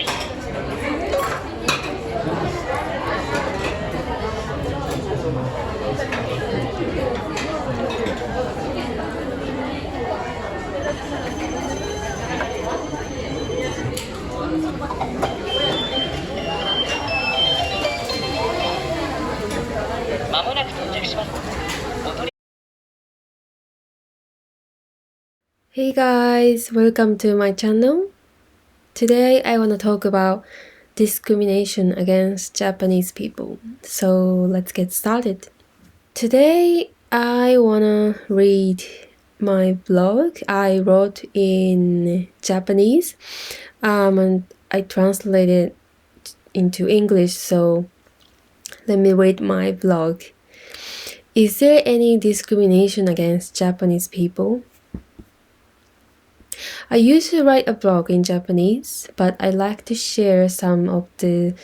い。まもなく到着します。Hey guys, welcome to my channel. Today I want to talk about discrimination against Japanese people. So let's get started. Today I want to read my blog I wrote in Japanese and I translated into English, so let me read my blog. Is there any discrimination against Japanese people? I used to write a blog in Japanese, but I like to share some of the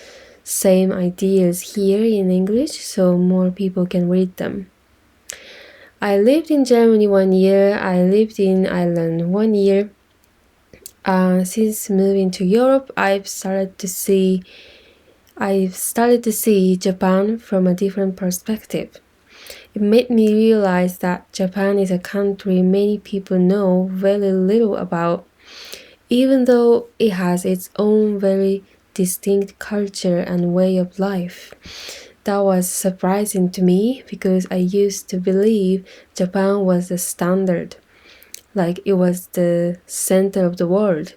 same ideas here in English so more people can read them. I lived in Germany 1 year, I lived in Ireland 1 year. Since moving to Europe, I've started to see Japan from a different perspective. It made me realize that Japan is a country many people know very little about, even though it has its own very distinct culture and way of life. That was surprising to me because I used to believe Japan was the standard, like it was the center of the world.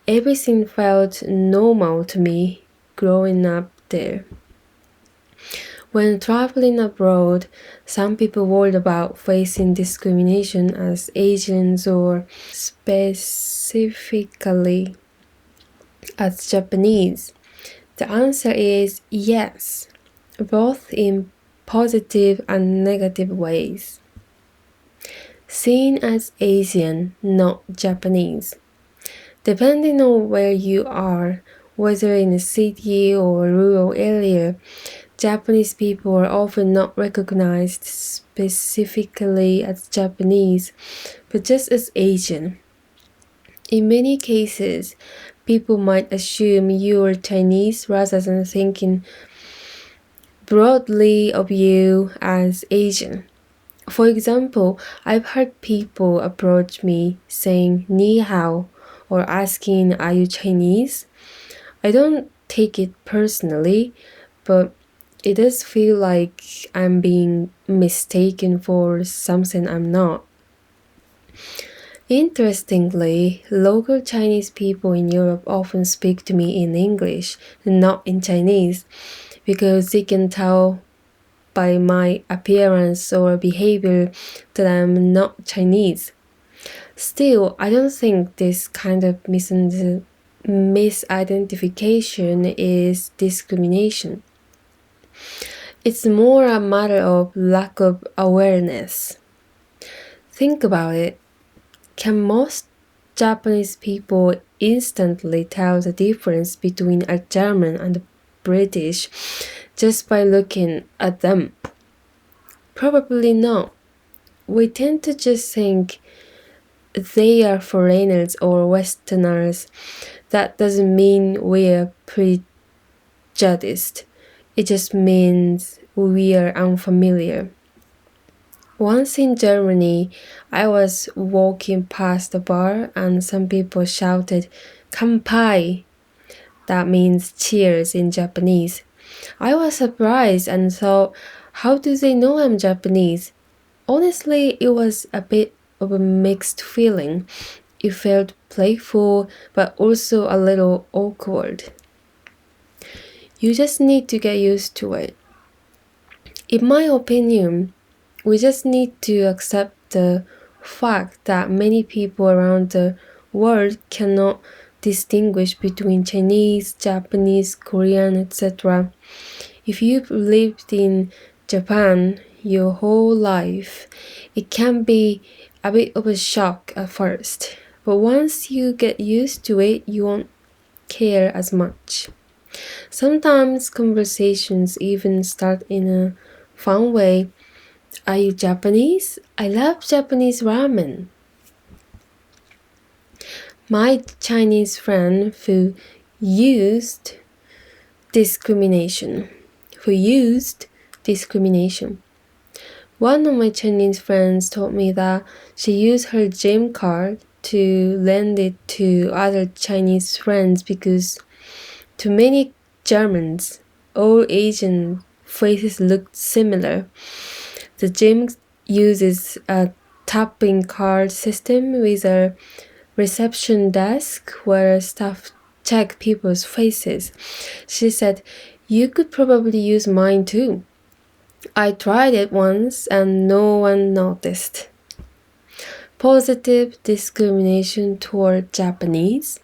Everything felt normal to me growing up there. When traveling abroad, some people worried about facing discrimination as Asians or specifically as Japanese. The answer is yes, both in positive and negative ways. Seen as Asian, not Japanese. Depending on where you are, whether in a city or a rural area, Japanese people are often not recognized specifically as Japanese, but just as Asian. In many cases, people might assume you are Chinese rather than thinking broadly of you as Asian. For example, I've heard people approach me saying ni hao or asking, "Are you Chinese?" I don't take it personally, but it does feel like I'm being mistaken for something I'm not. Interestingly, local Chinese people in Europe often speak to me in English, not in Chinese, because they can tell by my appearance or behavior that I'm not Chinese. Still, I don't think this kind of misidentification is discrimination. It's more a matter of lack of awareness. Think about it. Can most Japanese people instantly tell the difference between a German and a British just by looking at them? Probably not. We tend to just think they are foreigners or Westerners. That doesn't mean we're prejudiced. It just means we are unfamiliar. Once in Germany, I was walking past a bar and some people shouted "Kanpai." That means cheers in Japanese. I was surprised and thought, how do they know I'm Japanese? Honestly, it was a bit of a mixed feeling. It felt playful, but also a little awkward. You just need to get used to it. In my opinion, we just need to accept the fact that many people around the world cannot distinguish between Chinese, Japanese, Korean, etc. If you've lived in Japan your whole life, it can be a bit of a shock at first, but once you get used to it, you won't care as much. Sometimes conversations even start in a fun way. Are you Japanese? I love Japanese ramen. My Chinese friend who used discrimination. Who used discrimination. One of my Chinese friends told me that she used her gym card to lend it to other Chinese friends because to many Germans, all Asian faces looked similar. The gym uses a tapping card system with a reception desk where staff check people's faces. She said, "You could probably use mine too." I tried it once and no one noticed. Positive discrimination toward Japanese.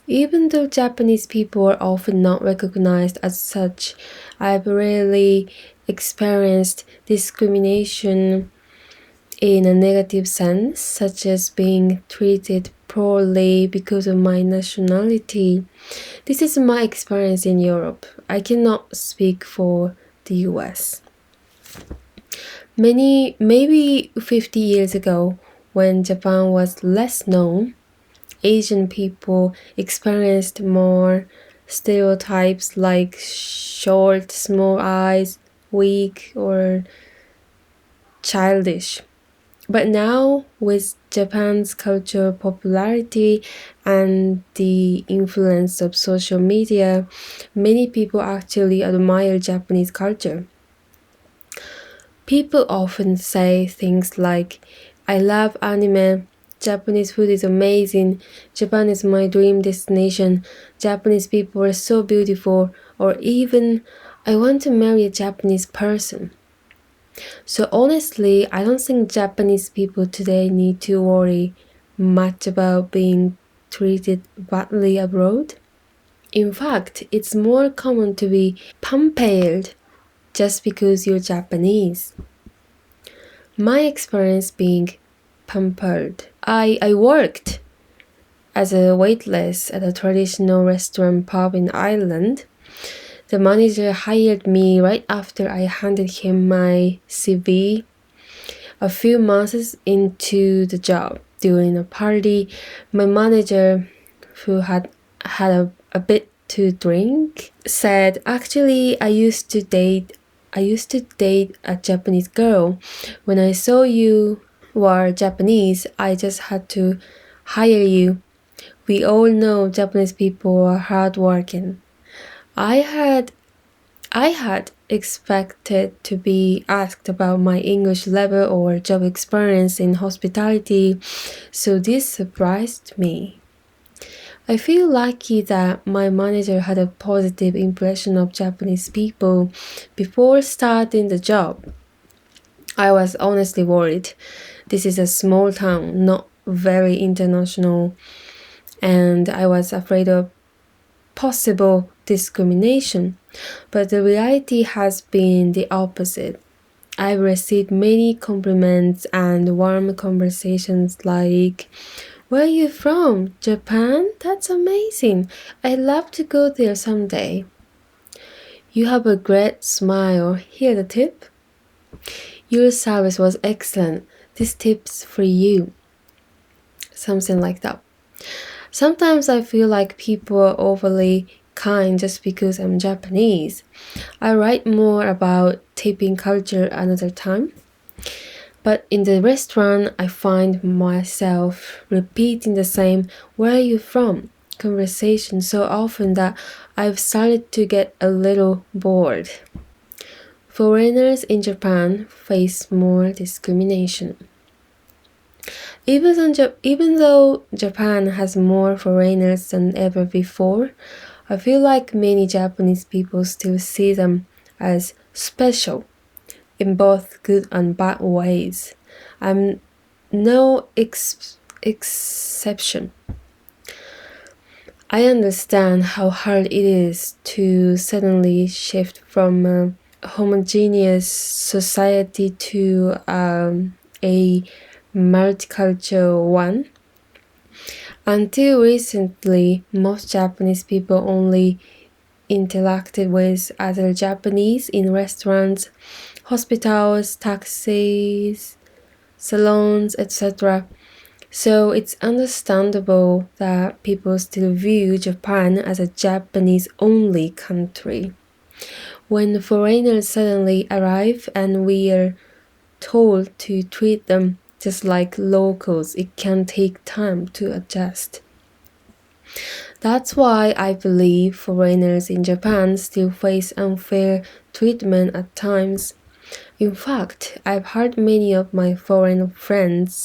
Even though Japanese people are often not recognized as such, I've rarely experienced discrimination in a negative sense, such as being treated poorly because of my nationality. This is my experience in Europe. I cannot speak for the US. Maybe 50 years ago, when Japan was less known, Asian people experienced more stereotypes like short, small eyes, weak, or childish. But now, with Japan's cultural popularity and the influence of social media, many people actually admire Japanese culture. People often say things like, "I love anime," "Japanese food is amazing," "Japan is my dream destination," "Japanese people are so beautiful," or even, "I want to marry a Japanese person." So honestly, I don't think Japanese people today need to worry much about being treated badly abroad. In fact, it's more common to be pampered just because you're Japanese. My experience being pampered. I worked as a waitress at a traditional restaurant pub in Ireland. The manager hired me right after I handed him my CV a few months into the job. During a party, my manager, who had a bit to drink, said, "Actually, I used to date a Japanese girl. When I saw you were Japanese, I just had to hire you. We all know Japanese people are hardworking." I had expected to be asked about my English level or job experience in hospitality, so this surprised me. I feel lucky that my manager had a positive impression of Japanese people before starting the job. I was honestly worried. This is a small town, not very international, and I was afraid of possible discrimination. But the reality has been the opposite. I've received many compliments and warm conversations like, "Where are you from? Japan? That's amazing. I'd love to go there someday. You have a great smile. Here the tip. Your service was excellent. This tip's for you." Something like that. Sometimes I feel like people are overly kind just because I'm Japanese. I write more about tipping culture another time. But in the restaurant, I find myself repeating the same "Where are you from?" conversation so often that I've started to get a little bored. Foreigners in Japan face more discrimination. Even though Japan has more foreigners than ever before, I feel like many Japanese people still see them as special in both good and bad ways. I'm no exception. I understand how hard it is to suddenly shift from a homogeneous society to a multicultural one. Until recently, most Japanese people only interacted with other Japanese in restaurants, hospitals, taxis, salons, etc. So it's understandable that people still view Japan as a Japanese-only country. When foreigners suddenly arrive and we are told to treat them just like locals, it can take time to adjust. That's why I believe foreigners in Japan still face unfair treatment at times. In fact, I've heard many of my foreign friends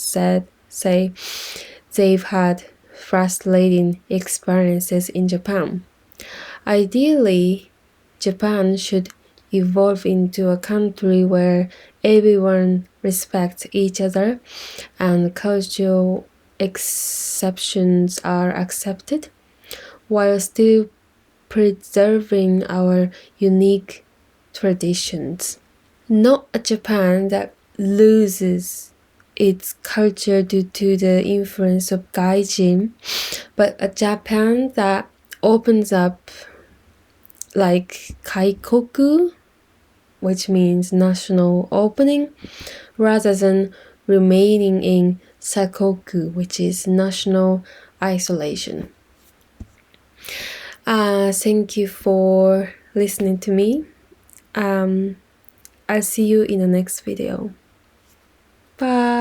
say they've had frustrating experiences in Japan. Ideally, Japan should evolve into a country where everyone respects each other and cultural exceptions are accepted, while still preserving our unique traditions. Not a Japan that loses its culture due to the influence of gaijin, but a Japan that opens up like kaikoku, which means national opening, rather than remaining in sakoku, which is national isolation. Thank you for listening to me. I'll see you in the next video. Bye.